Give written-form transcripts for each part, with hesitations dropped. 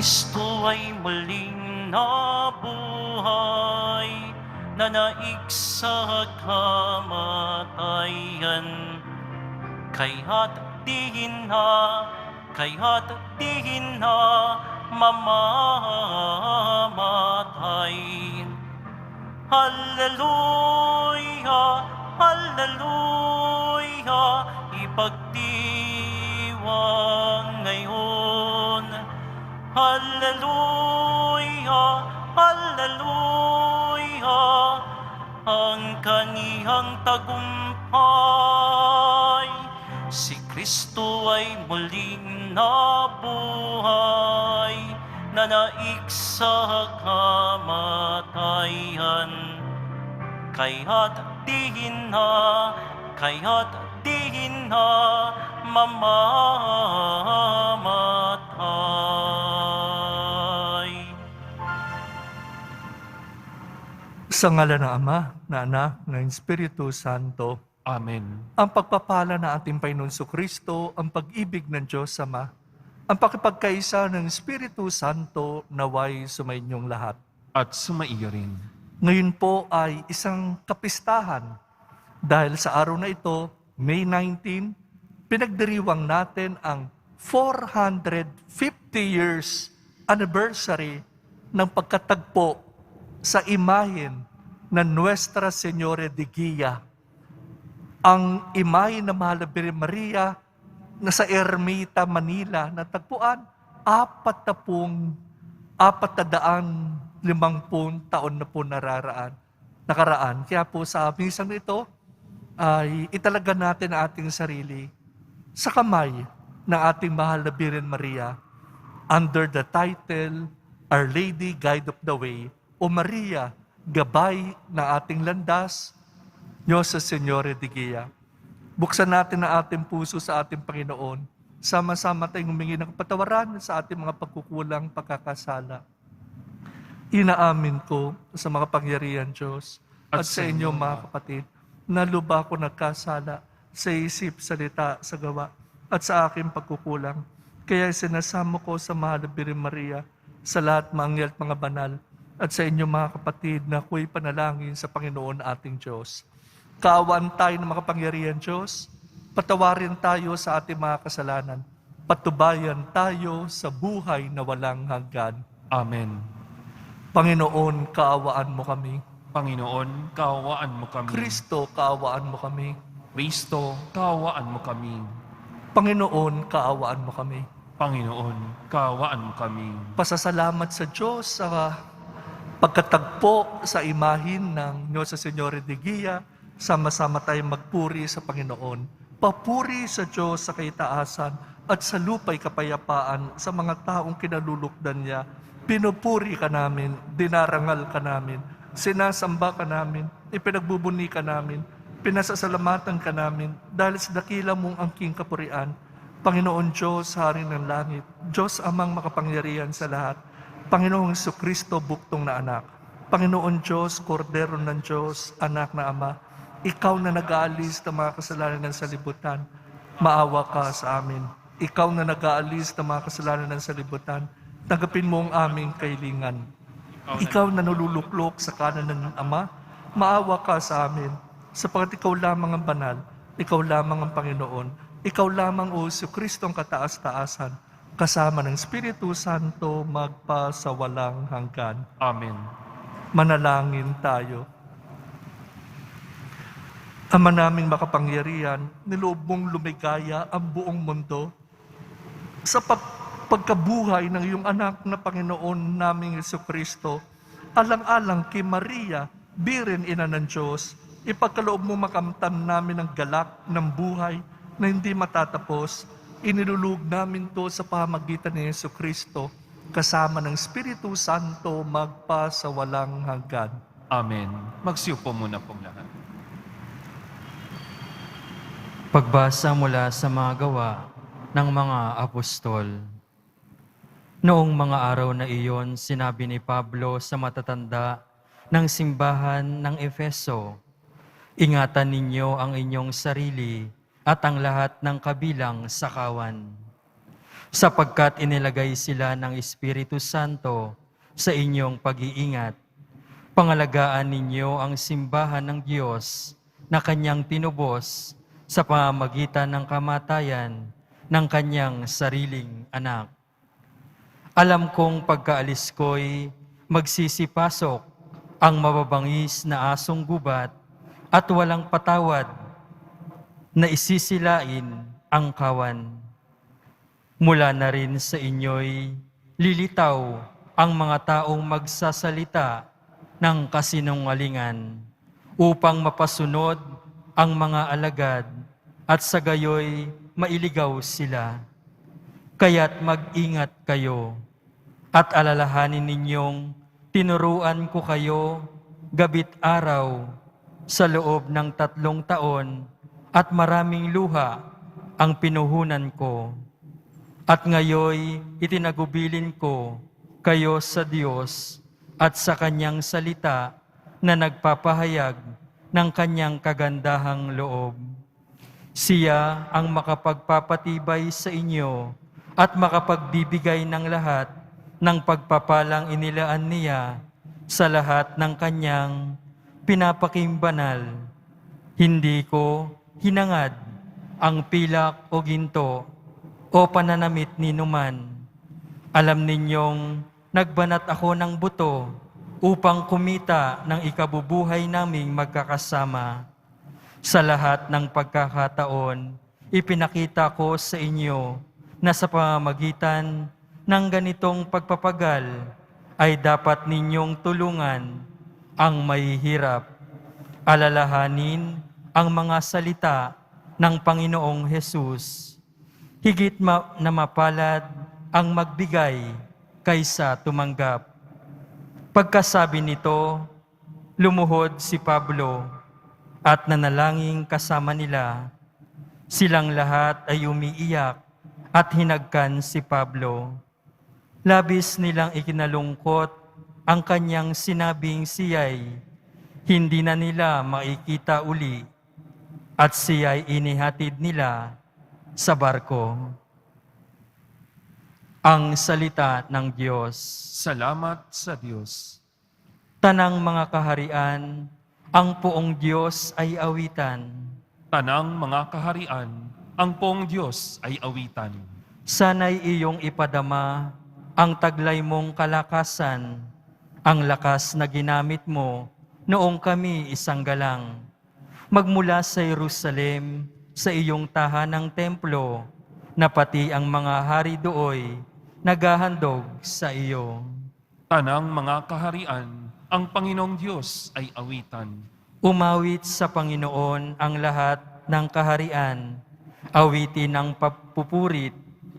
Kristo ay muling nabuhay, nanaig sa kamatayan. Kaya't di na mamamatay. Hallelujah, hallelujah, ipagdiwang ngayon. Hallelujah, hallelujah, ang kaniyang tagumpay. Si Kristo ay muling nabuhay, nanaig sa kamatayan. Kaya't di na mamamatay. Sa ngalan ng Ama, na Anak, ng Espiritu Santo. Amen. Ang pagpapala ng ating Panginoon Kristo, ang pag-ibig ng Diyos Ama, ang pakipagkaisa ng Espiritu Santo naway sumainyong lahat. At sumaiyo rin. Ngayon po ay isang kapistahan dahil sa araw na ito, May 19, pinagdiriwang natin ang 450 years anniversary ng pagkatagpo sa imahen ng Nuestra Señora de Guia. Ang imahe ng Mahal na Birhen Maria na sa Ermita, Manila, natagpuan 450 taon na po nakaraan. Kaya po sa misang ito ay italaga natin ang ating sarili sa kamay ng ating Mahal na Birhen Maria under the title Our Lady Guide of the Way o Maria, gabay ng ating landas, Nuestra Señora de Guia. Buksan natin ang ating puso sa ating Panginoon. Sama-sama tayong humingi ng kapatawaran sa ating mga pagkukulang, pagkakasala. Inaamin ko sa mga pangyarihan Diyos at sa inyo mga kapatid, na lubha ko nagkasala sa isip, salita, sa gawa at sa aking pagkukulang. Kaya sinasamo ko sa Mahal na Birhen Maria, sa lahat mga anghel at mga banal, at sa inyo mga kapatid na ako'y panalangin sa Panginoon ating Diyos. Kaawaan tayo ng makapangyarihan Diyos, patawarin tayo sa ating mga kasalanan, patubayan tayo sa buhay na walang hanggan. Amen. Panginoon, kaawaan mo kami. Panginoon, kaawaan mo kami. Kristo, kaawaan mo kami. Kristo, kaawaan mo kami. Panginoon, kaawaan mo kami. Panginoon, kaawaan mo kami. Pasasalamat sa Diyos sa pagkatagpo sa imahin ng Nuestra Señora de Guia. Sama-sama tayong magpuri sa Panginoon. Papuri sa Diyos sa kaitaasan at sa lupa'y kapayapaan sa mga taong kinalulukdan niya. Pinupuri ka namin, dinarangal ka namin, sinasamba ka namin, ipinagbubuni ka namin, pinasasalamatan ka namin dahil sa dakila mong angking kapurian. Panginoon Diyos, Hari ng Langit, Diyos Amang makapangyarihan sa lahat, Panginoong Jesucristo, buktong na anak, Panginoon Diyos, Kordero ng Diyos, anak na Ama, Ikaw na nag-aalis ng mga kasalanan ng salibutan, maawa ka sa amin. Ikaw na nag-aalis ng mga kasalanan ng salibutan, tanggapin mo ang aming kailingan. Ikaw na naluluklok sa kanan ng Ama, maawa ka sa amin, sapagkat ikaw lamang ang banal, ikaw lamang ang Panginoon, ikaw lamang o Jesucristo ang kataas-taasan, kasama ng Espiritu Santo magpa sa walang hanggan. Amen. Manalangin tayo. Ama naming makapangyarihan, niloob mong lumigaya ang buong mundo sa pagkabuhay ng iyong anak na Panginoon naming Jesucristo, alang-alang kay Maria, Birhen Ina ng Diyos, ipagkaloob mo makamtan namin ang galak ng buhay na hindi matatapos. Inilulug namin to sa pamagitan ni Jesucristo, kasama ng Espiritu Santo magpa sa walang hanggan. Amen. Magsiupo muna pong lahat. Pagbasa mula sa mga gawa ng mga apostol. Noong mga araw na iyon, sinabi ni Pablo sa matatanda ng simbahan ng Efeso, ingatan ninyo ang inyong sarili at ang lahat ng kabilang sa kawan. sapagkat inilagay sila ng Espiritu Santo sa inyong pag-iingat. Pangalagaan ninyo ang simbahan ng Diyos na kanyang tinubos sa pamamagitan ng kamatayan ng kanyang sariling anak. Alam kong pagkaalis ko'y magsisipasok ang mababangis na asong gubat at walang patawad na isisilain ang kawan. Mula na rin sa inyo'y lilitaw ang mga taong magsasalita ng kasinungalingan upang mapasunod ang mga alagad at sa gayoy mailigaw sila. Kaya't mag-ingat kayo at alalahanin ninyong tinuruan ko kayo gabit araw sa loob ng 3 taon at maraming luha ang pinuhunan ko. At ngayoy itinagubilin ko kayo sa Diyos at sa kanyang salita na nagpapahayag ng kanyang kagandahang loob. Siya ang makapagpapatibay sa inyo at makapagbibigay ng lahat ng pagpapalang inilaan niya sa lahat ng kanyang pinapakimbanal. Hindi ko hinangad ang pilak o ginto o pananamit ni numan. Alam ninyong nagbanat ako ng buto upang kumita ng ikabubuhay naming magkakasama. Sa lahat ng pagkakataon, ipinakita ko sa inyo na sa pamamagitan ng ganitong pagpapagal ay dapat ninyong tulungan ang mahihirap. Alalahanin ang mga salita ng Panginoong Hesus. Higit na mapalad ang magbigay kaysa tumanggap. Pagkasabi nito, lumuhod si Pablo at nanalangin kasama nila. Silang lahat ay umiiyak at hinagkan si Pablo. Labis nilang ikinalungkot ang kanyang sinabing siya'y hindi na nila makikita uli at siya'y inihatid nila sa barko. Ang salita ng Diyos. Salamat sa Diyos. Tanang mga kaharian, ang poong Diyos ay awitan. Tanang mga kaharian, ang poong Diyos ay awitan. Sana'y iyong ipadama ang taglay mong kalakasan, ang lakas na ginamit mo noong kami isang galang. Magmula sa Jerusalem, sa iyong tahanang templo, na pati ang mga hari dooy naghahandog sa iyo. Tanang mga kaharian, ang Panginoong Diyos ay awitan. Umawit sa Panginoon ang lahat ng kaharian, awitin ang papupurit,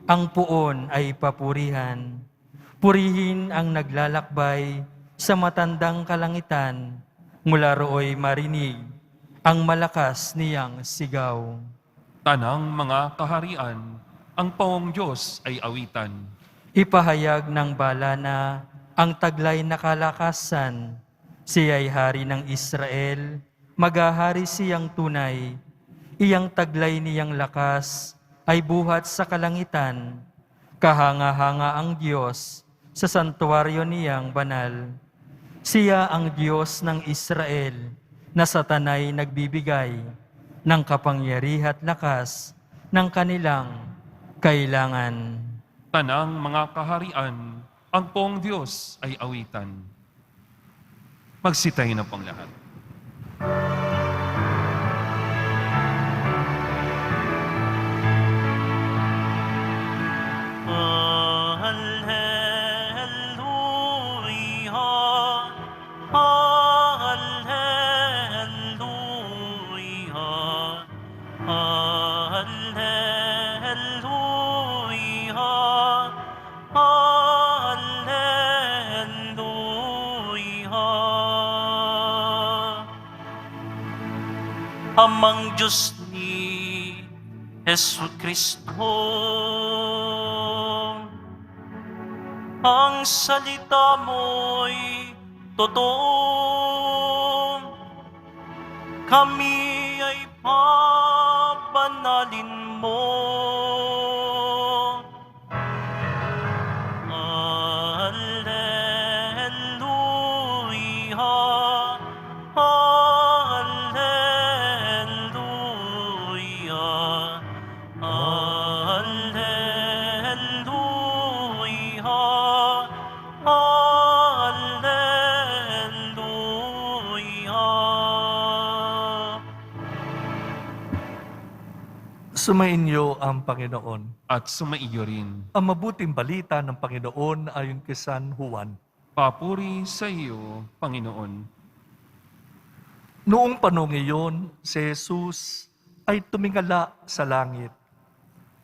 ang puon ay papurihan. Purihin ang naglalakbay sa matandang kalangitan, mula rooy marinig ang malakas niyang sigaw. Tanang mga kaharian, ang poong Diyos ay awitan. Ipahayag ng bala na ang taglay na kalakasan, siya'y hari ng Israel, maghahari siyang tunay. Iyang taglay niyang lakas ay buhat sa kalangitan, kahanga-hanga ang Diyos sa santuaryo niyang banal. Siya ang Diyos ng Israel na sa tanay nagbibigay ng kapangyarihan at lakas ng kanilang kailangan. Tanang mga kaharian, ang poong Diyos ay awitan. Magsitahin na pong lahat. Hallelujah, hallelujah, hallelujah, hallelujah. Amang Diyos ni Jesu Kristo, ang salita mo'y totoo. Kami ay pabanalin mo. Sumainyo ang Panginoon. at sumaiyo rin. Ang mabuting balita ng Panginoon ayon kay San Juan. Papuri sa iyo, Panginoon. Noong panahon iyon, si Jesus ay tumingala sa langit.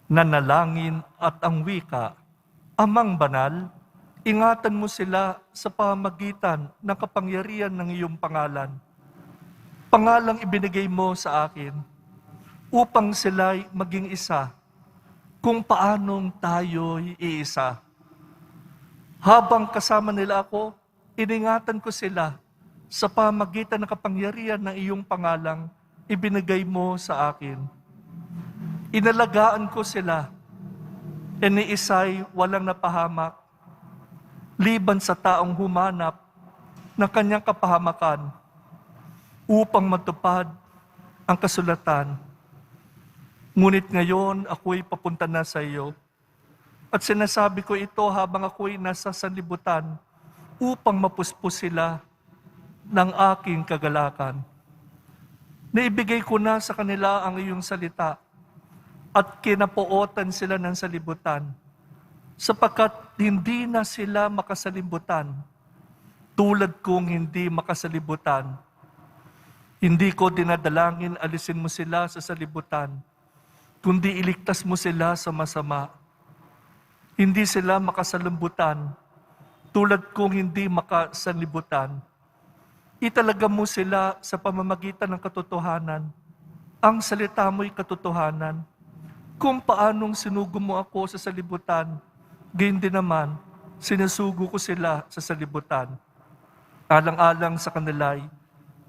Nanalangin at ang wika, Amang banal, ingatan mo sila sa pamagitan ng kapangyarihan ng iyong pangalan. Pangalang ibinigay mo sa akin, upang sila'y maging isa, kung paanong tayo'y iisa. Habang kasama nila ako, iningatan ko sila sa pamagitan ng kapangyarihan ng iyong pangalang ibinigay mo sa akin. Inalagaan ko sila, e ni isa'y walang napahamak, liban sa taong humanap ng kanyang kapahamakan upang matupad ang kasulatan. Ngunit ngayon, ako'y papunta na sa iyo. At sinasabi ko ito habang ako'y nasa sanlibutan upang mapuspos sila ng aking kagalakan. Naibigay ko na sa kanila ang iyong salita at kinapootan sila ng salibutan sapagkat hindi na sila makasalibutan tulad kong hindi makasalibutan. Hindi ko dinadalangin alisin mo sila sa salibutan, kundi iligtas mo sila sa masama. Hindi sila makasalimbutan, tulad kong hindi makasalibutan. Italaga mo sila sa pamamagitan ng katotohanan. Ang salita mo'y katotohanan. Kung paanong sinugo mo ako sa salibutan, gayon din naman, sinusugo ko sila sa salibutan. Alang-alang sa kanila'y,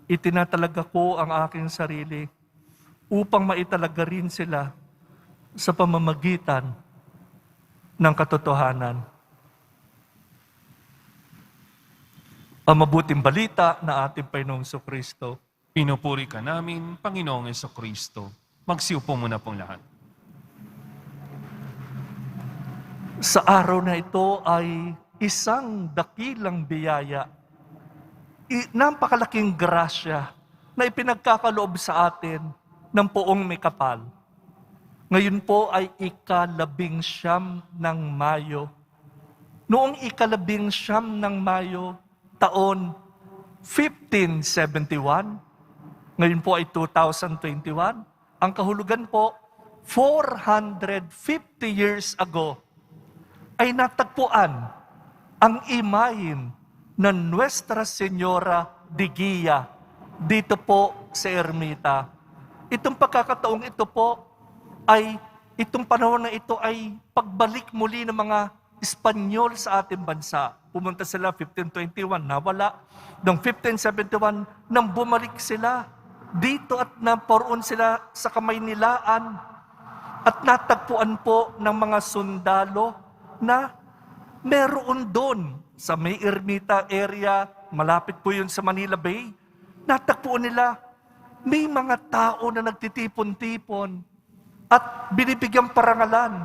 itinatalaga ko ang aking sarili upang maitalaga rin sila sa pamamagitan ng katotohanan. Ang mabuting balita na ating Panginoong Kristo. Pinupuri ka namin, Panginoong Kristo. Magsiupo muna pong lahat. Sa araw na ito ay isang dakilang biyaya, napakalaking grasya na ipinagkakaloob sa atin ng Poong May Kapal. Ngayon po ay ika-19 ng Mayo. Noong ika-19 ng Mayo, taon 1571, ngayon po ay 2021, ang kahulugan po, 450 years ago, ay natagpuan ang imahin ng Nuestra Señora de Guia dito po sa Ermita. Itong pagkakataong ito po ay, itong panahon na ito ay pagbalik muli ng mga Espanyol sa ating bansa. Pumunta sila 1521, nawala. Noong 1571, nang bumalik sila dito at naparoon sila sa Kamaynilaan at natagpuan po ng mga sundalo na meron doon sa may Ermita area, malapit po yun sa Manila Bay, natagpuan nila may mga tao na nagtitipon-tipon at binibigyang parangalan.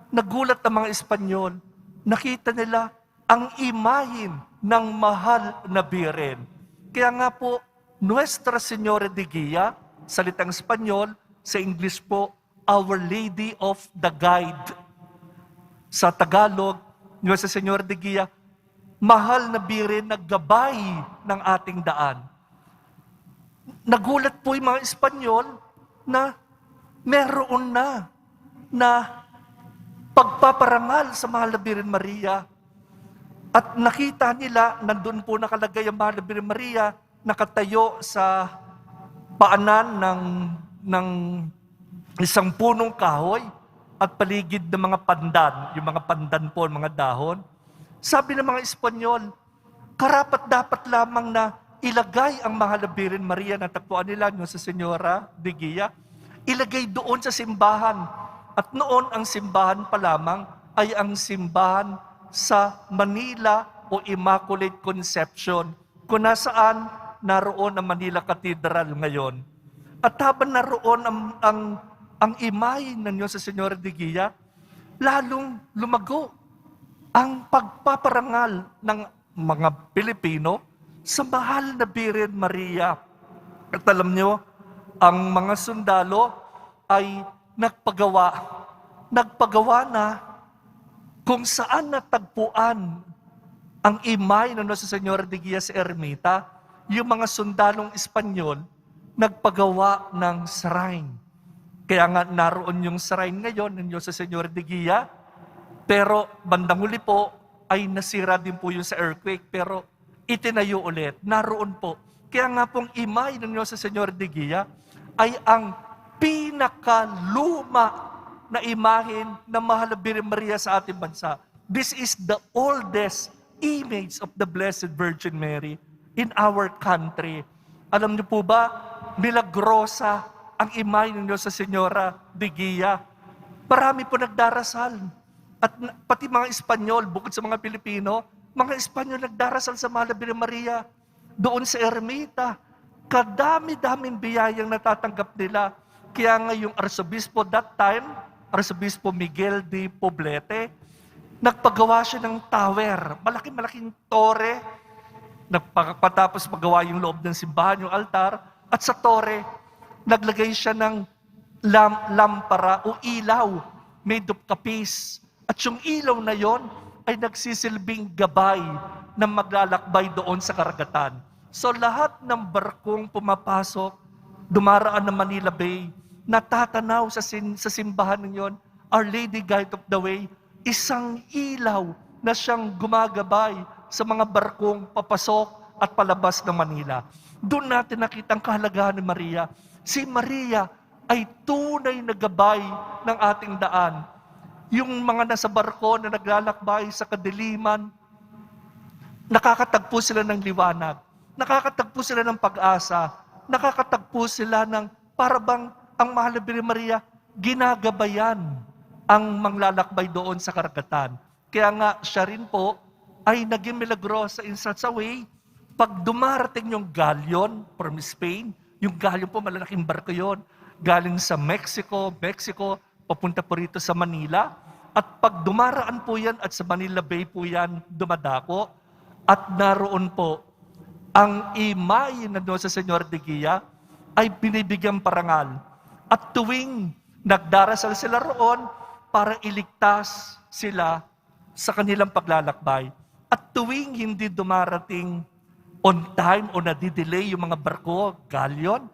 Nagulat ang mga Espanyol, nakita nila ang imahin ng mahal na Birhen. Kaya nga po, Nuestra Señora de Guia, salitang Espanyol, sa English po, Our Lady of the Guide. Sa Tagalog, Nuestra Señora de Guia, mahal na Birhen na gabay ng ating daan. Nagulat po yung mga Espanyol na meron na pagpaparangal sa mahal na Birhen Maria. At nakita nila, nandun po nakalagay ang mahal na Birhen Maria, nakatayo sa paanan ng isang punong kahoy at paligid ng mga pandan, yung mga pandan po, mga dahon. Sabi ng mga Espanyol, karapat-dapat lamang na ilagay ang mahal na Birhen Maria na tagpuan nila sa Señora de Guia, ilagay doon sa simbahan. At noon ang simbahan pa lamang ay ang simbahan sa Manila o Immaculate Conception, kung nasaan naroon ang Manila Cathedral ngayon. At habang naroon ang imahin ng Diyos sa Señora de Guia, lalong lumago ang pagpaparangal ng mga Pilipino sa mahal na Birhen Maria. At alam nyo, ang mga sundalo ay nagpagawa na kung saan natagpuan ang imay ng Nuestra Señora de Guía sa ermita, yung mga sundalong Espanyol nagpagawa ng shrine. Kaya nga naroon yung shrine ngayon ng Nuestra Señora de Guía, pero bandang huli po ay nasira din po yung sa earthquake, pero itinayo ulit. Naroon po. Kaya nga pong imay ng Nuestra Señora de Guía ay ang pinakaluma na imahen ng Mahal na Birhen Maria sa ating bansa. This is the oldest image of the Blessed Virgin Mary in our country. Alam niyo po ba, milagrosa ang imay ng Nuestra Señora de Guía. Marami po nagdarasal. At pati mga Espanyol, bukod sa mga Pilipino, mga Espanyol nagdarasal sa Mahal na Birhen Maria doon sa ermita. Kadami-daming biyayang natatanggap nila. Kaya nga yung Arsobispo that time, Arsobispo Miguel de Poblete, nagpagawa siya ng tower, malaking tore. Nagpatapos pagawa yung loob ng simbahan, yung altar, at sa tore, naglagay siya ng lampara o ilaw made of kapis. At yung ilaw na yon ay nagsisilbing gabay na maglalakbay doon sa karagatan. So lahat ng barkong pumapasok, dumaraan ng Manila Bay, natatanaw sa simbahan ninyon, Our Lady Guide of the Way, isang ilaw na siyang gumagabay sa mga barkong papasok at palabas ng Manila. Doon natin nakita ang kahalagahan ni Maria. Si Maria ay tunay na gabay ng ating daan. Yung mga nasa barko na naglalakbay sa kadiliman, nakakatagpo sila ng liwanag, nakakatagpo sila ng pag-asa, nakakatagpo sila ng parabang ang Mahal na Birhen Maria, ginagabayan ang manglalakbay doon sa karagatan. Kaya nga siya rin po ay naging milagrosa in such a way, pag dumarating yung galleon from Spain, yung galleon po malalaking barko yon, galing sa Mexico, papunta po rito sa Manila, at pag dumaraan po yan at sa Manila Bay po yan dumadako, at naroon po ang imay na Nuestra Señora de Guía ay binibigyang parangal. At tuwing nagdarasal sila roon para iligtas sila sa kanilang paglalakbay. At tuwing hindi dumarating on time o nadidelay yung mga barko, galleon,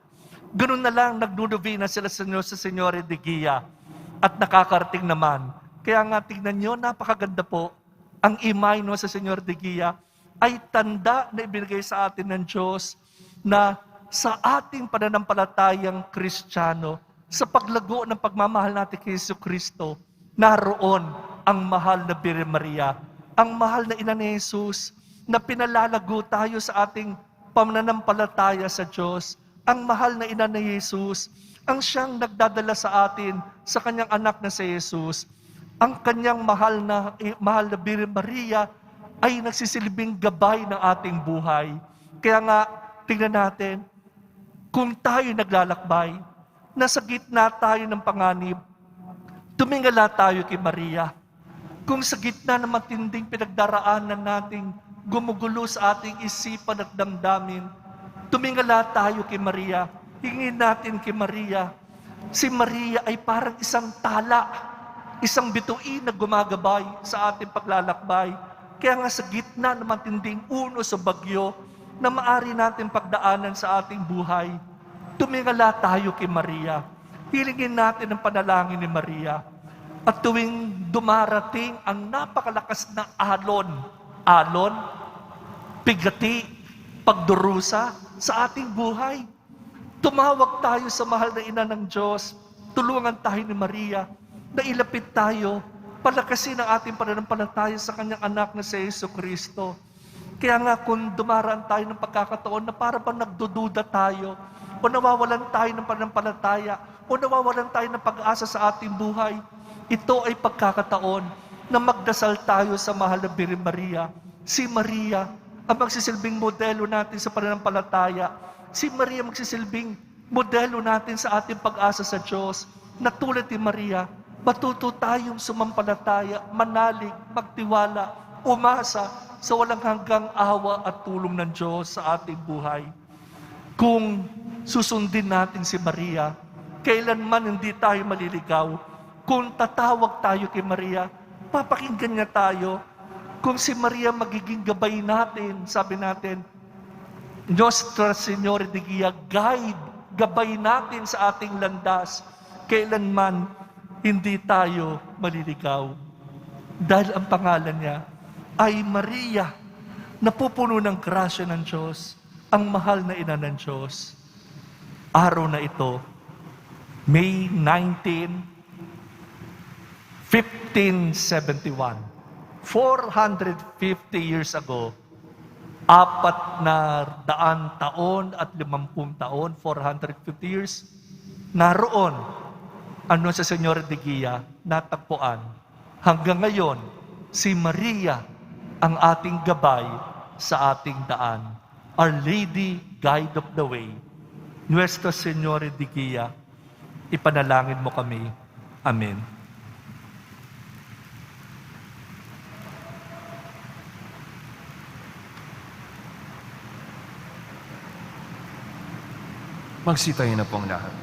ganun na lang nagduduvina sila sa Nuestra Señora de Guía at nakakarating naman. Kaya nga tingnan nyo, napakaganda po, ang imay Nuestra Señora de Guía ay tanda na ibinigay sa atin ng Diyos na sa ating pananampalatayang Kristiyano, sa paglago ng pagmamahal natin kay Jesucristo, naroon ang Mahal na Birhen Maria, ang mahal na ina ni Jesus, na pinalalago tayo sa ating pananampalataya sa Diyos, ang mahal na ina ni Jesus, ang siyang nagdadala sa atin sa kanyang anak na si Jesus, ang kanyang mahal na Birhen Maria ay nagsisilbing gabay ng ating buhay. Kaya nga, tingnan natin, kung tayo naglalakbay, nasa gitna tayo ng panganib, tumingala tayo kay Maria. Kung sa gitna ng matinding pinagdaraanan nating gumugulo sa ating isipan at damdamin, tumingala tayo kay Maria. Hingin natin kay Maria. Si Maria ay parang isang tala, isang bituin na gumagabay sa ating paglalakbay. Kaya nga sa gitna ng matinding unos o bagyo na maari natin pagdaanan sa ating buhay, tumingala tayo kay Maria. Hilingin natin ang panalangin ni Maria. At tuwing dumarating ang napakalakas na alon, pigati, pagdurusa sa ating buhay, tumawag tayo sa mahal na ina ng Diyos, tulungan tayo ni Maria, na ilapit tayo, palakasin ang ating pananampalataya sa kanyang anak na si Jesucristo. Kaya nga kung dumaraan tayo ng pagkakataon na para bang nagdududa tayo, o nawawalan tayo ng pananampalataya, o nawawalan tayo ng pag-asa sa ating buhay, ito ay pagkakataon na magdasal tayo sa Mahal na Birhen Maria. Si Maria ang magsisilbing modelo natin sa pananampalataya. Si Maria magsisilbing modelo natin sa ating pag-asa sa Diyos. Na tulad ni Maria, matuto tayong sumampalataya, manalig, magtiwala, umasa sa walang hanggang awa at tulong ng Diyos sa ating buhay. Kung susundin natin si Maria, kailanman hindi tayo maliligaw. Kung tatawag tayo kay Maria, papakinggan niya tayo. Kung si Maria magiging gabay natin, sabi natin, Nostra Señora de Guia, guide, gabay natin sa ating landas. Kailanman hindi tayo maliligaw. Dahil ang pangalan niya ay Maria, napupuno ng grasya ng Diyos, ang mahal na ina ng Diyos. Araw na ito, May 19, 1571, 450 years ago, 400 taon at 50 taon, 450 years, naroon ano sa Señora de Guia natagpuan. Hanggang ngayon, si Maria ang ating gabay sa ating daan. Our Lady, Guide of the Way. Nuestra Señora de Guia, ipanalangin mo kami. Amen. Magsitayo na po ang lahat.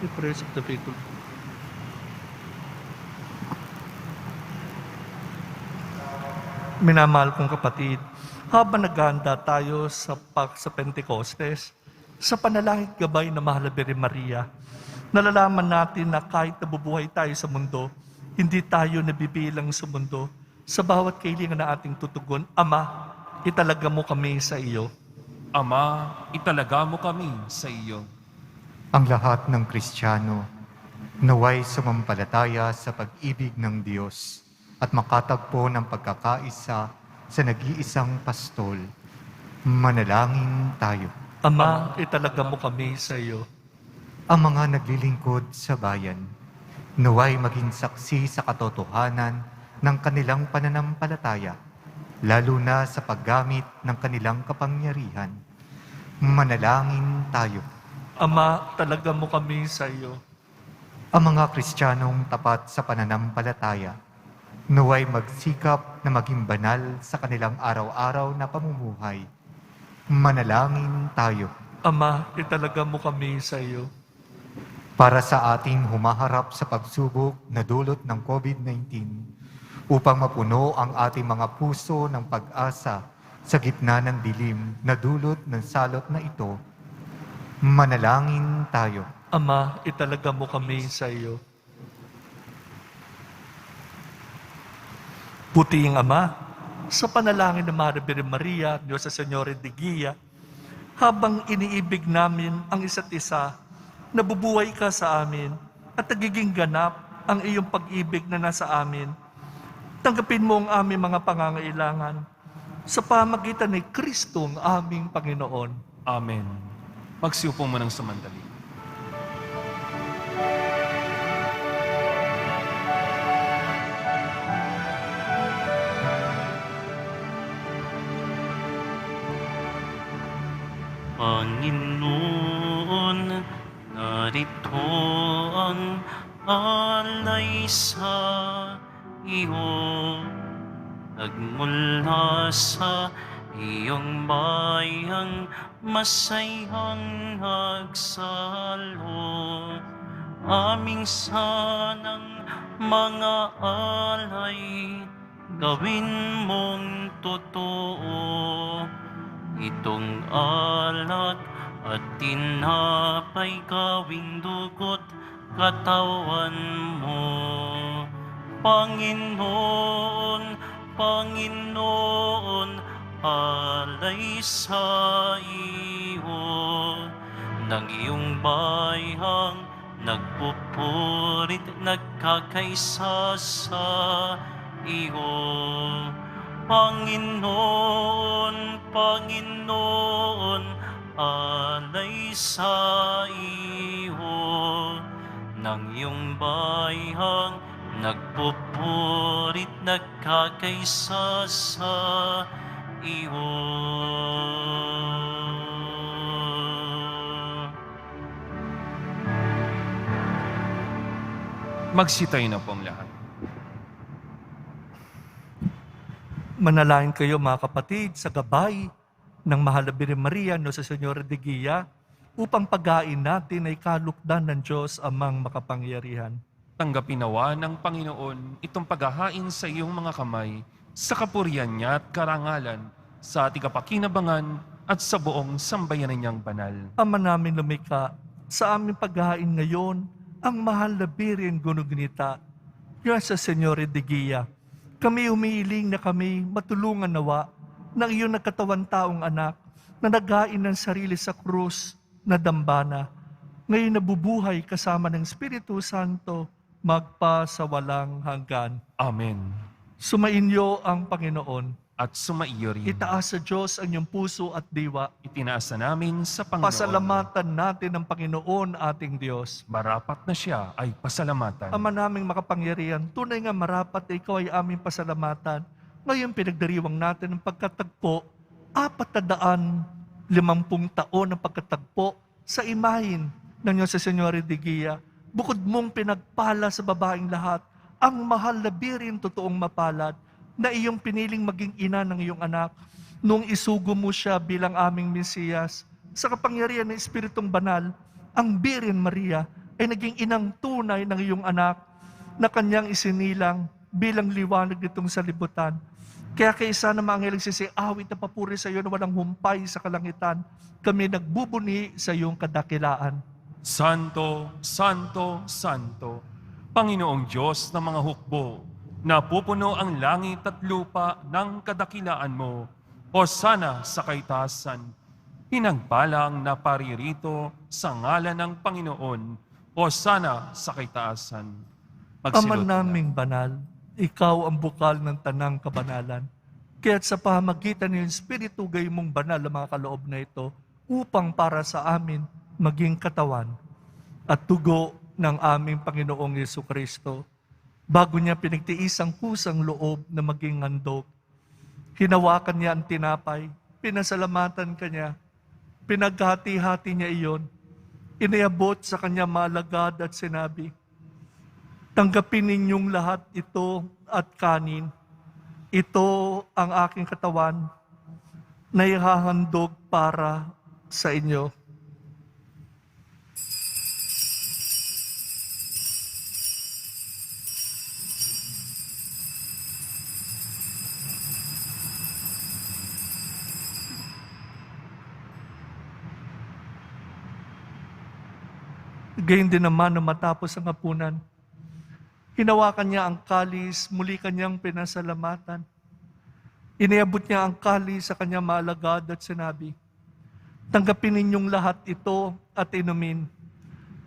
The prayers of the faithful. Minamahal kong kapatid, habang naghahanda tayo sa Pentecostes, sa panalangin gabay na Mahal na Birhen Maria, nalalaman natin na kahit nabubuhay tayo sa mundo, hindi tayo nabibilang sa mundo. Sa bawat kailangan na ating tutugon, Ama, italaga mo kami sa iyo. Ama, italaga mo kami sa iyo. Ang lahat ng Kristiyano naway sumampalataya sa pag-ibig ng Diyos at makatagpo ng pagkakaisa sa nag-iisang pastol. Manalangin tayo. Ama, italaga mo kami sa iyo. Ang mga naglilingkod sa bayan, naway maging saksi sa katotohanan ng kanilang pananampalataya, lalo na sa paggamit ng kanilang kapangyarihan. Manalangin tayo. Ama, talaga mo kami sa iyo. Ang mga Kristiyanong tapat sa pananampalataya, naway magsikap na maging banal sa kanilang araw-araw na pamumuhay. Manalangin tayo. Ama, italaga mo kami sa iyo. Para sa ating humaharap sa pagsubok na dulot ng COVID-19, upang mapuno ang ating mga puso ng pag-asa sa gitna ng dilim na dulot ng salot na ito, manalangin tayo. Ama, italaga mo kami sa iyo. Puting Ama, sa panalangin ng Mahal na Birhen Maria, Diyos sa Señora de Guia, habang iniibig namin ang isa't isa, nabubuhay ka sa amin at nagiging ganap ang iyong pag-ibig na nasa amin. Tanggapin mo ang aming mga pangangailangan sa pamagitan ni Kristong aming Panginoon. Amen. Magsiupo mo ng samandali. Panginoon, narito ang alay sa iyo. Nagmula sa iyong bayang masayang nagsalo. Aming sanang mga alay, gawin mong totoo. Itong alak at tinapay gawing dugot katawan mo. Panginoon, Panginoon, alay sa iyo. Ng iyong bayang nagpupurit, nagkakaisa sa iyo. Panginoon, Panginoon, alay sa iyo. Ng iyong bayang nagpupurit, nagkakaisa sa iyo. Magsitayo na po ang lahat. Manalangin kayo mga kapatid sa gabay ng Mahal na Birhen Maria, Nuestra Señora de Guia, upang paghain natin ay kalukdan ng Diyos amang makapangyarihan. Tanggapin nawa ng Panginoon itong paghahain sa iyong mga kamay sa kapurihan niya at karangalan, sa tigapakinabangan at sa buong sambayanan niyang banal. Ama namin lumikha, sa aming paghahain ngayon, ang Mahal na Birhen Gunugunita, Nuestra Señora de Guia, kami umiiling na kami matulungan nawa ng iyong nagkatawan taong anak na naghain ng sarili sa krus na dambana, ngayon nabubuhay kasama ng Espiritu Santo, magpa sa walang hanggan. Amen. Sumainyo ang Panginoon. At sumaiyo rin. Itaas sa Diyos ang iyong puso at diwa. Itinaas na namin sa Panginoon. Pasalamatan natin ang Panginoon ating Diyos. Marapat na siya ay pasalamatan. Ama naming makapangyarihan, tunay nga marapat na ikaw ay aming pasalamatan. Ngayon pinagdiriwang natin ang pagkatagpo, 450 taon ng pagkatagpo sa imahin ng Nuestra Señora de Guia. Bukod mong pinagpala sa babaeng lahat, ang Mahal na Birhen totoong mapalad, na iyong piniling maging ina ng iyong anak, nung isugo mo siya bilang aming Mesiyas. Sa kapangyarihan ng Espiritong Banal, ang Birhen Maria ay naging inang tunay ng iyong anak na kanyang isinilang bilang liwanag nitong salibutan. Kaya kaisa na mga anghel awit na papuri sa iyo na walang humpay sa kalangitan, kami nagbubuni sa iyong kadakilaan. Santo, Santo, Santo, Panginoong Diyos ng mga hukbo, napupuno ang langit at lupa ng kadakilaan mo. Hosana sa kaitaasan. Pinagpalang na paririto sa ngalan ng Panginoon. Hosana sa kaitaasan. Ama naming banal, ikaw ang bukal ng tanang kabanalan. Kaya't sa pamamagitan ng Espiritu gay mong banal ang mga kaloob na ito, upang para sa amin maging katawan at tugo ng aming Panginoong Yesukristo. Bago niya pinagtiis ang kusang loob na maging handog, hinawakan niya ang tinapay, pinasalamatan kanya, pinaghati-hati niya iyon, iniabot sa kanya malagad at sinabi, tanggapin ninyong lahat ito at kanin. Ito ang aking katawan na ihahandog para sa inyo. Gayon din naman na matapos ang hapunan, hinawakan niya ang kalis, muli kanyang pinasalamatan. Iniabot niya ang kalis sa kanyang maalagad at sinabi, tanggapin ninyong lahat ito at inumin.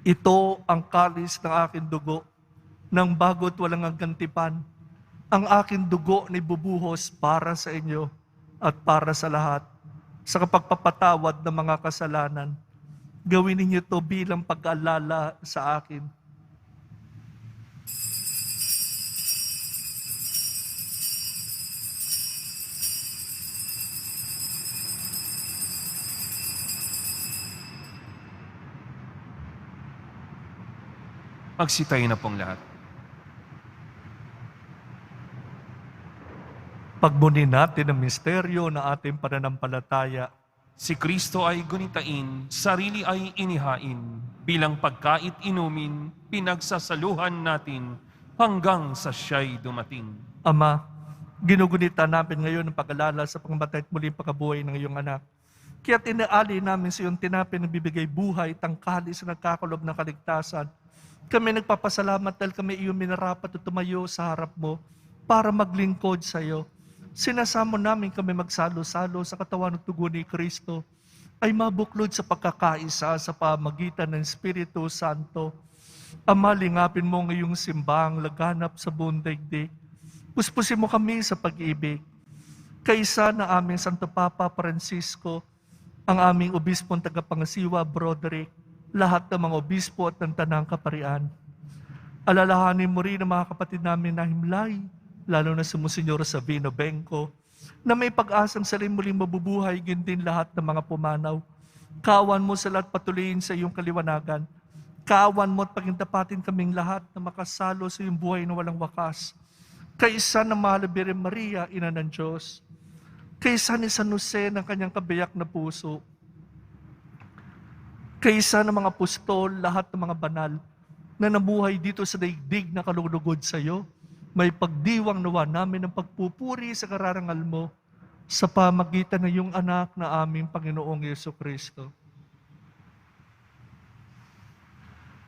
Ito ang kalis ng aking dugo, ng bago't walang agantipan. Ang aking dugo na ibubuhos para sa inyo at para sa lahat, sa kapagpapatawad ng mga kasalanan. Gawin ninyo ito bilang pag-aalala sa akin. Magsitayo na pong lahat. Pagmuni natin ang misteryo na ating pananampalataya. Si Kristo ay gunitain, sarili ay inihain, bilang pagkait inumin, pinagsasaluhan natin hanggang sa siya'y dumating. Ama, ginugunita namin ngayon ang pag-alala sa pangamatay at muling pagkabuhay ng iyong anak. Kaya tinaali namin sa iyong tinapay na bibigay buhay, tangkali sa nagkakalob ng kaligtasan. Kami nagpapasalamat dahil kami iyong minarapat at tumayo sa harap mo para maglingkod sa iyo. Sinasamo namin kami magsalo-salo sa katawan at tugo ni Kristo ay mabuklod sa pagkakaisa sa pamagitan ng Espiritu Santo. Ama, lingapin mo ngayong simbang laganap sa buong daigdig. Puspusin mo kami sa pag-ibig. Kaisa na aming Santo Papa Francisco, ang aming obispong tagapangasiwa Broderick, lahat ng mga obispo at ng Tanang Kaparian. Alalahanin mo rin ang mga kapatid namin na himlay, lalo na si Monsignor Sabino Benco, na may pag-asang sila muling mabubuhay, din lahat ng mga pumanaw. Kaawan mo sila at patuloyin sa iyong kaliwanagan. Kaawan mo at pagintapatin kaming lahat na makasalo sa iyong buhay na walang wakas. Kaisa ng Mahal na Birhen Maria, Ina ng Diyos. Kaysa ni San Jose ng kanyang kabiyak na puso, kaysa ng mga apostol, lahat ng mga banal na nabuhay dito sa daigdig na kalugod sa iyo, may pagdiwang nawa namin ng pagpupuri sa kararangal mo sa pamagitan ng iyong anak na aming Panginoong Yesu-Kristo.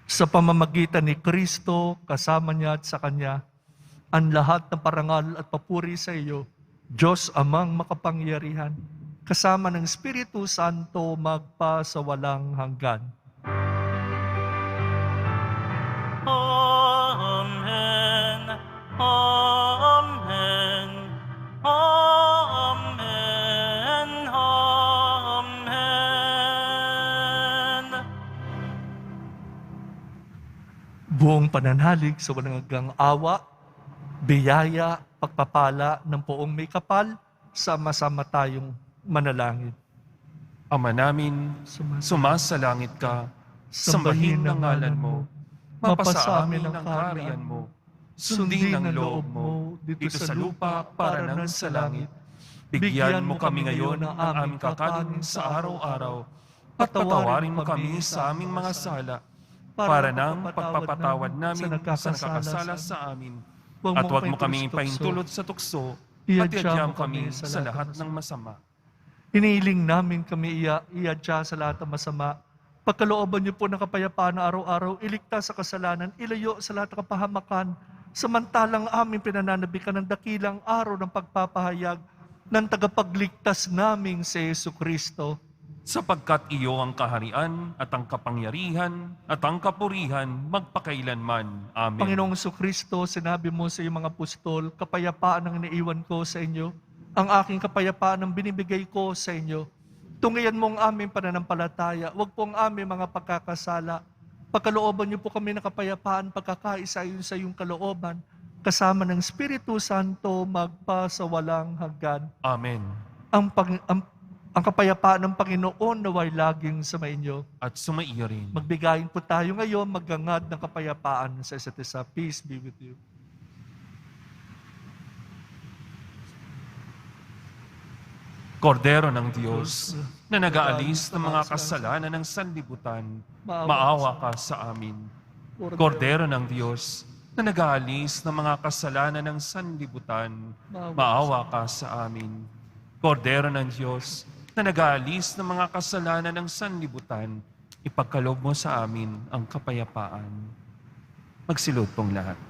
Sa pamamagitan ni Kristo, kasama niya at sa Kanya, ang lahat ng parangal at papuri sa iyo, Diyos amang makapangyarihan, kasama ng Espiritu Santo magpa sa walang hanggan. Amen. Amen. Amen. Amen. Buong pananalig sa walang hanggang awa, biyaya, pagpapala ng poong may kapal, sama-sama tayong manalangin. Ama namin, sumasalangit ka, sambahin ang ngalan mo, mapasa amin ang kaharian mo, sundin ang loob mo dito sa lupa para nang sa langit. Bigyan mo kami ngayon ng aming kakanin sa araw-araw, at patawarin mo kami sa aming mga sala, para nang pagpapatawad namin sa nakakasala sa amin. At huwag mo kami paintulot sa tukso, at iadya mo kami sa lahat ng masama. Iniiling namin kami iadya sa lahat ng masama. Pagkalooban niyo po ng kapayapaan na araw-araw, iligtas sa kasalanan, ilayo sa lahat ng kapahamakan, samantalang aming pinananabikan ng dakilang araw ng pagpapahayag ng tagapagligtas naming si Jesucristo. Sapagkat iyo ang kaharian at ang kapangyarihan at ang kapurihan magpakailanman. Amen. Panginoong Jesucristo, sinabi mo sa iyong mga apostol, kapayapaan ang iniiwan ko sa inyo, ang aking kapayapaan ang binibigay ko sa inyo. Tungayan mo ang aming pananampalataya, huwag po ang aming mga pagkakasala. Pagkalooban niyo po kami ng kapayapaan, pagkakaisa yun sa iyong kalooban, kasama ng Espiritu Santo magpa sa walang hanggan. Amen. Ang kapayapaan ng Panginoon naway laging sa inyo. At sumaiyo rin. Magbigayin po tayo ngayon, maggangad ng kapayapaan sa isa't isa. Peace be with you. Kordero ng Diyos, na nag-aalis ng mga kasalanan ng sanlibutan, maawa ka sa amin. Kordero ng Diyos, na nag-aalis ng mga kasalanan ng sanlibutan, maawa ka sa amin. Kordero ng Diyos, na nag-aalis ng mga kasalanan ng sanlibutan, ipagkaloob mo sa amin ang kapayapaan. Magsilod pong lahat.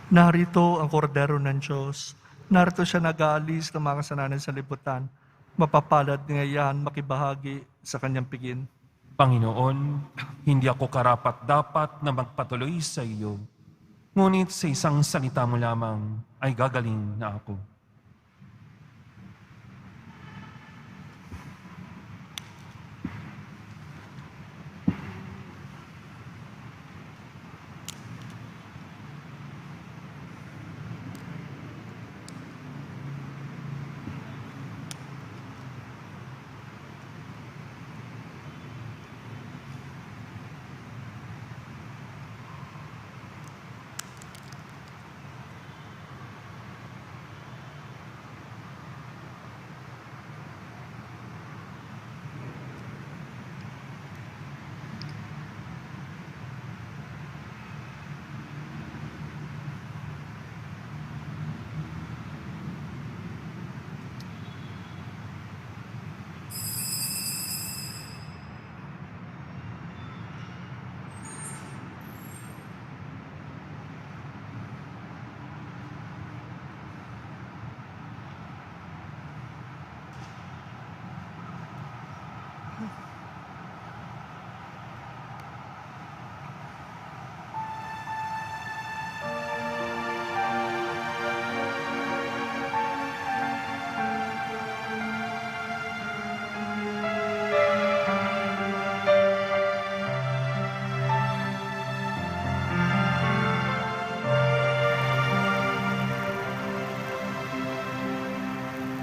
Narito ang kordero ng Diyos. Narito siya nag-aalis ng mga kasalanan sa libutan. Mapapalad niya yan makibahagi sa kanyang pigin. Panginoon, hindi ako karapat-dapat na magpatuloy sa iyo. Ngunit sa isang salita mo lamang ay gagaling na ako.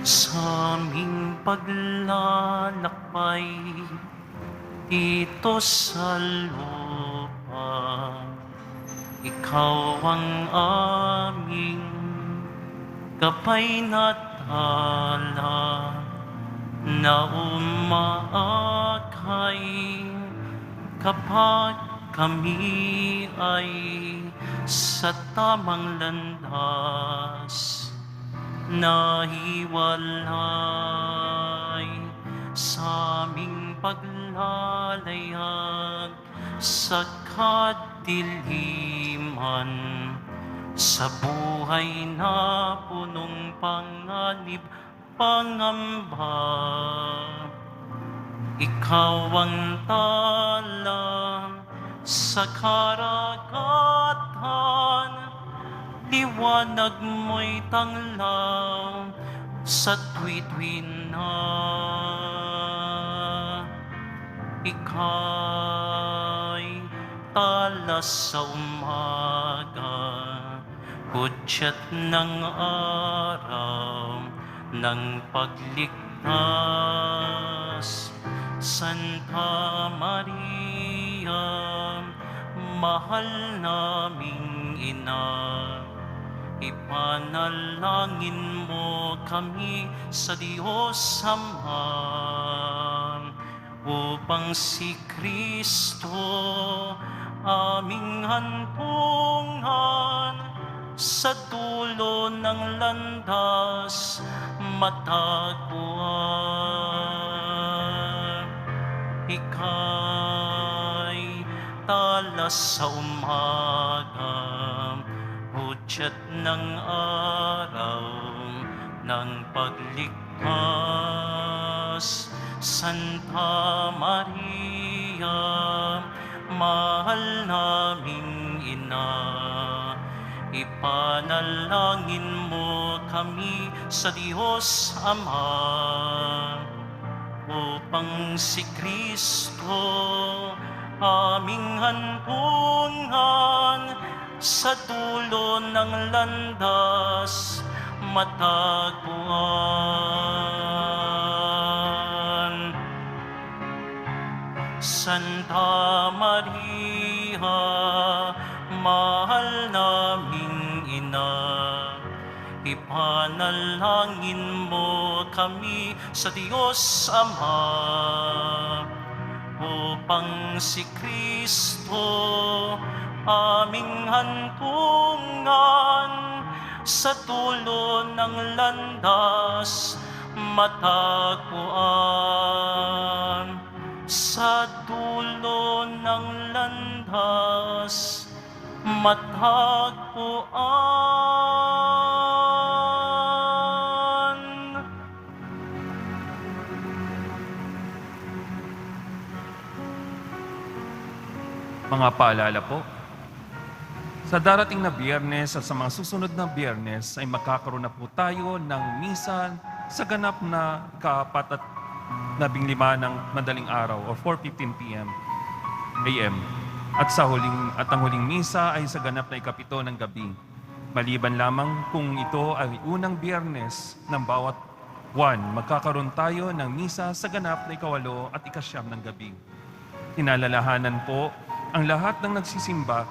sa aming paglalakbay dito sa lupa. Ikaw ang aming gabay na tala na umaakay kapag kami ay sa tamang landas nahiwalay sa aming paglalayag sa kadiliman, sa buhay na punong panganib, pangamba. Ikaw ang tala sa karagatan, liwanag mo'y tanglaw sa tuwi-tuwi na. Ika'y tala sa umaga, hudyat ng araw ng pagligtas. Santa Maria, mahal naming ina, ipanalangin mo kami sa Diyos Ama, upang si Kristo aming hantungan sa dulo ng landas matagpuan. Ika'y tala sa umaga, hudyat ng araw ng pagligtas. Santa Maria, mahal naming ina, ipanalangin mo kami sa Diyos Ama, upang si Kristo aming hantungan sa dulo ng landas matagpuan. Santa Maria, mahal naming ina, ipanalangin mo kami sa Diyos Ama, upang si Kristo aming hantungan sa dulo ng landas matagpuan. Sa dulo ng landas matagpuan. Mga paalala po, sa darating na Biyernes at sa mga susunod na Biyernes ay magkakaroon na po tayo ng misa sa ganap na ka-4 at 15 ng madaling araw o 4:15 p.m. AM. At ang huling misa ay sa ganap na ikapito ng gabi. Maliban lamang kung ito ay unang Biyernes ng bawat buwan, magkakaroon tayo ng misa sa ganap na ika-8 at ika-9 ng gabi. Tinalalahanan po ang lahat ng nagsisimba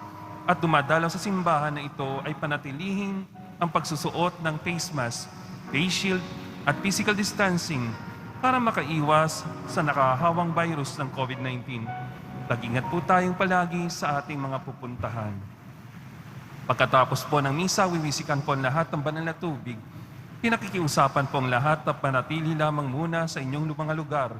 at dumadalaw sa simbahan na ito ay panatilihin ang pagsusuot ng face mask, face shield at physical distancing para makaiwas sa nakahawang virus ng COVID-19. Mag-ingat po tayong palagi sa ating mga pupuntahan. Pagkatapos po ng misa, wiwisikan po ang lahat ng banal na tubig. Pinakikiusapan po ang lahat na panatili lamang muna sa inyong mga lugar.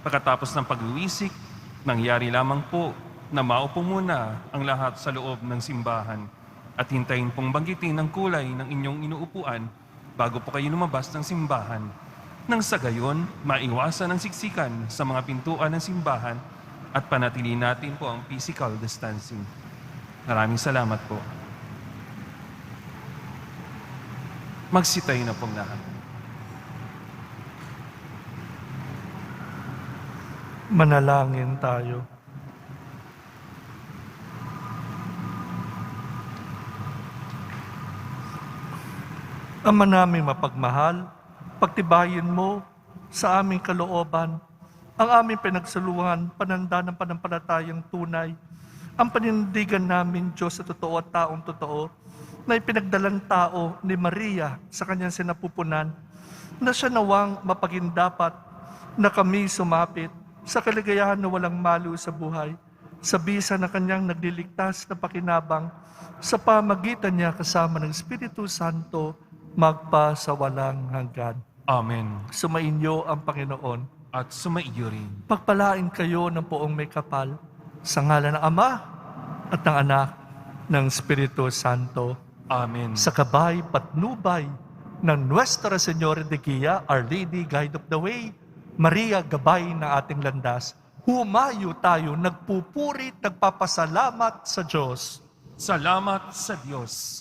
Pagkatapos ng pagwiwisik, nangyari lamang po na maupo muna ang lahat sa loob ng simbahan at hintayin pong banggitin ang kulay ng inyong inuupuan bago po kayo lumabas ng simbahan. Nang sa gayon, maiwasan ang siksikan sa mga pintuan ng simbahan at panatili natin po ang physical distancing. Maraming salamat po. Magsitayo na pong lahat. Manalangin tayo. Ama namin mapagmahal, pagtibayin mo sa aming kalooban ang aming pinagsaluhan, pananda ng panampalatayang tunay, ang panindigan namin, Diyos sa totoo at taong totoo, na ipinagdalang tao ni Maria sa kanyang sinapupunan, na siya nawang mapagindapat na kami sumapit sa kaligayahan na walang malo sa buhay, sa bisa ng kanyang nagliligtas na pakinabang, sa pamagitan niya kasama ng Espiritu Santo, magpa sa walang hanggan. Amen. Sumainyo ang Panginoon. At sumaiyo rin. Pagpalain kayo ng poong may kapal, sa ngalan ng Ama at ng Anak ng Espiritu Santo. Amen. Sa kabay patnubay ng Nuestra Señora de Guia, Our Lady Guide of the Way, Maria gabay ng ating landas, humayo tayo, nagpupuri, nagpapasalamat sa Diyos. Salamat sa Diyos.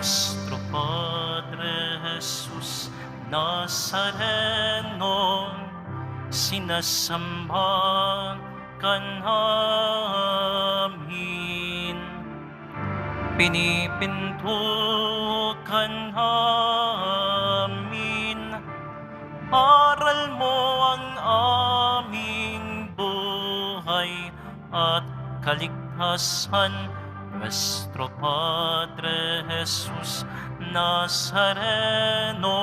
Nuestro Padre Jesus Nazareno, sinasamba ka namin. Pinipinto ka namin. Aral mo ang aming buhay at kaligtasan. Nuestro Padre Jesus Nazareno,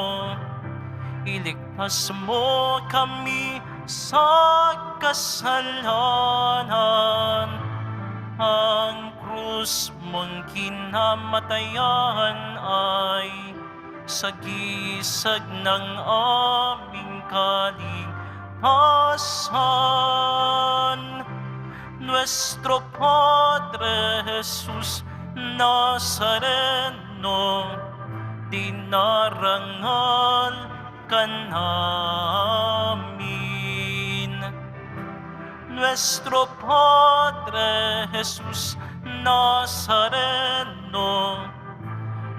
iligtas mo kami sa kasalanan. Ang krus mong kinamatayan ay sagisag ng aming kaligtasan. Nuestro Padre Jesus Nazareno, dinarangal ka namin. Nuestro Padre Jesus Nazareno,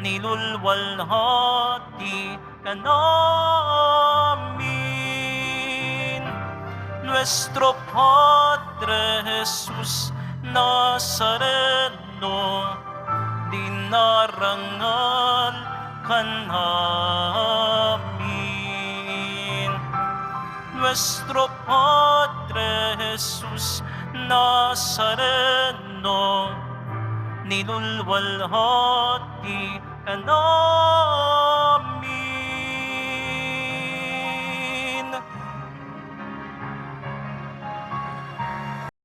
nilulwalhati ka namin. Nuestro Padre Jesus Nazareno, dinarangal ka namin. Nuestro Padre Jesus Nazareno, nilulwalhati ka namin.